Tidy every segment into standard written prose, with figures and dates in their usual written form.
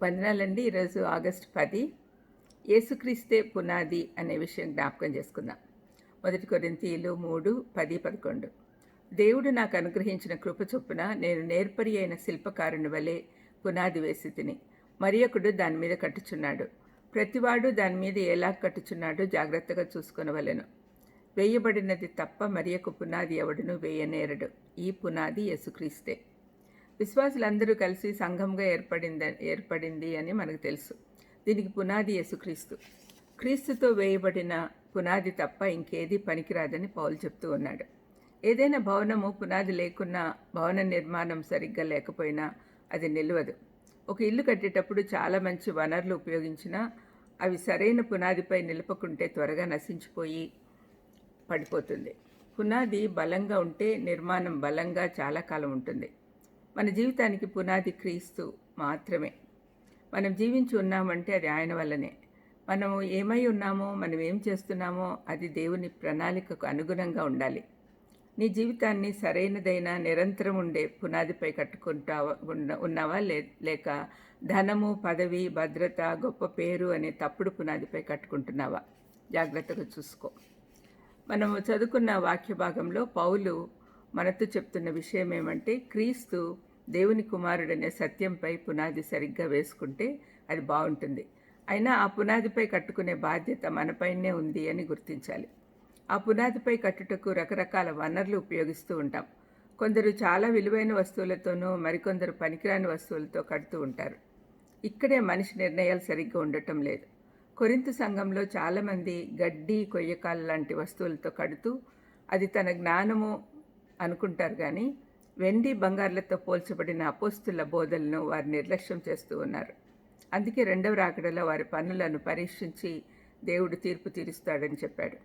వందనాలండి. ఈరోజు ఆగస్టు 10 యేసుక్రీస్తే పునాది అనే విషయం జ్ఞాపకం చేసుకుందాం. 1 కొరింథీయులు 3:10-11. దేవుడు నాకు అనుగ్రహించిన కృప చొప్పున నేను నేర్పరి అయిన శిల్పకారుని వలె పునాది వేసి తిని, మరియొకడు దాని మీద కట్టుచున్నాడు. ప్రతివాడు దాని మీద ఎలా కట్టుచున్నాడో జాగ్రత్తగా చూసుకొనవలెను. వేయబడినది తప్ప మరియొక పునాది ఎవడును వేయనేరడు. ఈ పునాది యేసుక్రీస్తే. విశ్వాసులందరూ కలిసి సంఘంగా ఏర్పడింది అని మనకు తెలుసు. దీనికి పునాది యేసుక్రీస్తు. క్రీస్తుతో వేయబడిన పునాది తప్ప ఇంకేది పనికిరాదని పౌలు చెప్తూ ఉన్నాడు. ఏదైనా భవనము పునాది లేకున్నా, భవన నిర్మాణం సరిగ్గా లేకపోయినా అది నిలవదు. ఒక ఇల్లు కట్టేటప్పుడు చాలా మంచి వనరులు ఉపయోగించినా అవి సరైన పునాదిపై నిలపకుంటే త్వరగా నశించిపోయి పడిపోతుంది. పునాది బలంగా ఉంటే నిర్మాణం బలంగా చాలా కాలం ఉంటుంది. మన జీవితానికి పునాది క్రీస్తు మాత్రమే. మనం జీవించి ఉన్నామంటే అది ఆయన వల్లనే. మనము ఏమై ఉన్నామో, మనం ఏం చేస్తున్నామో అది దేవుని ప్రణాళికకు అనుగుణంగా ఉండాలి. నీ జీవితాన్ని సరైనదైన నిరంతరం ఉండే పునాదిపై ఉన్నావా లేక ధనము, పదవి, భద్రత, గొప్ప పేరు అనే తప్పుడు పునాదిపై కట్టుకుంటున్నావా? జాగ్రత్తగా చూసుకో. మనము చదువుకున్న వాక్య భాగంలో పౌలు మనతో చెప్తున్న విషయం ఏమంటే, క్రీస్తు దేవుని కుమారుడనే సత్యంపై పునాది సరిగ్గా వేసుకుంటే అది బాగుంటుంది. అయినా ఆ పునాదిపై కట్టుకునే బాధ్యత మనపైనే ఉంది అని గుర్తించాలి. ఆ పునాదిపై కట్టుటకు రకరకాల వనరులు ఉపయోగిస్తూ ఉంటాం. కొందరు చాలా విలువైన వస్తువులతోనూ, మరికొందరు పనికిరాని వస్తువులతో కడుతూ ఉంటారు. ఇక్కడే మనిషి నిర్ణయాలు సరిగ్గా ఉండటం లేదు. కొరింథు సంఘంలో చాలామంది గడ్డి, కొయ్యకాలు లాంటి వస్తువులతో కడుతూ అది తన జ్ఞానము అనుకుంటారు, కానీ వెండి, బంగారులతో పోల్చబడిన అపోస్తుల బోధలను వారు నిర్లక్ష్యం చేస్తూ ఉన్నారు. అందుకే రెండవ రాకడలో వారి పనులను పరీక్షించి దేవుడు తీర్పు తీరుస్తాడని చెప్పాడు.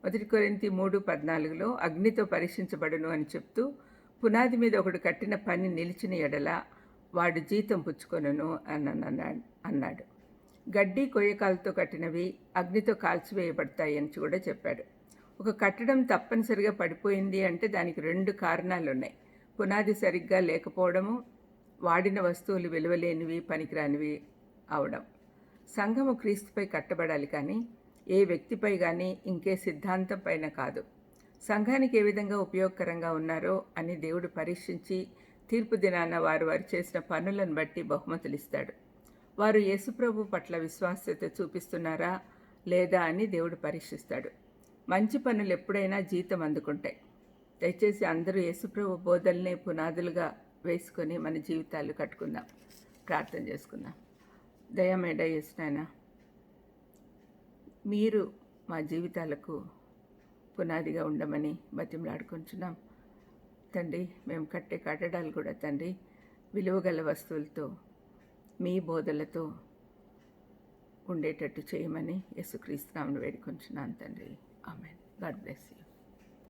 1 కొరింథీ 3:14 అగ్నితో పరీక్షించబడును అని చెప్తూ, పునాది మీద ఒకడు కట్టిన పని నిలిచిన ఎడల వాడు జీతం పుచ్చుకొనును అన్నాడు. గడ్డి, కొయ్యకాలతో కట్టినవి అగ్నితో కాల్చివేయబడతాయి అని కూడా చెప్పాడు. ఒక కట్టడం తప్పనిసరిగా పడిపోయింది అంటే దానికి 2 కారణాలు ఉన్నాయి. పునాది సరిగ్గా లేకపోవడము, వాడిన వస్తువులు విలువలేనివి, పనికిరానివి అవడం. సంఘము క్రీస్తుపై కట్టబడాలి, కానీ ఏ వ్యక్తిపై కానీ ఇంకే సిద్ధాంతం పైన కాదు. సంఘానికి ఏ విధంగా ఉపయోగకరంగా ఉన్నారో అని దేవుడు పరీక్షించి తీర్పు దినాన వారు చేసిన పనులను బట్టి బహుమతులు ఇస్తాడు. వారు యేసుప్రభు పట్ల విశ్వాసత చూపిస్తున్నారా లేదా అని దేవుడు పరీక్షిస్తాడు. మంచి పనులు ఎప్పుడైనా జీతం అందుకుంటాయి. దయచేసి అందరూ యేసుప్రభు బోధల్ని పునాదులుగా వేసుకొని మన జీవితాలు కట్టుకుందాం. ప్రార్థన చేసుకుందాం. దయమేడ యేసునాయనా, మీరు మా జీవితాలకు పునాదిగా ఉండమని బతిమలాడుకుంటున్నాం తండ్రి. మేము కట్టే కట్టడాలు కూడా తండ్రి విలువగల వస్తువులతో, మీ బోధలతో ఉండేటట్టు చేయమని యేసుక్రీస్తు నామమున వేడుకొంచున్నాను తండ్రి. ఆమేన్. God bless you.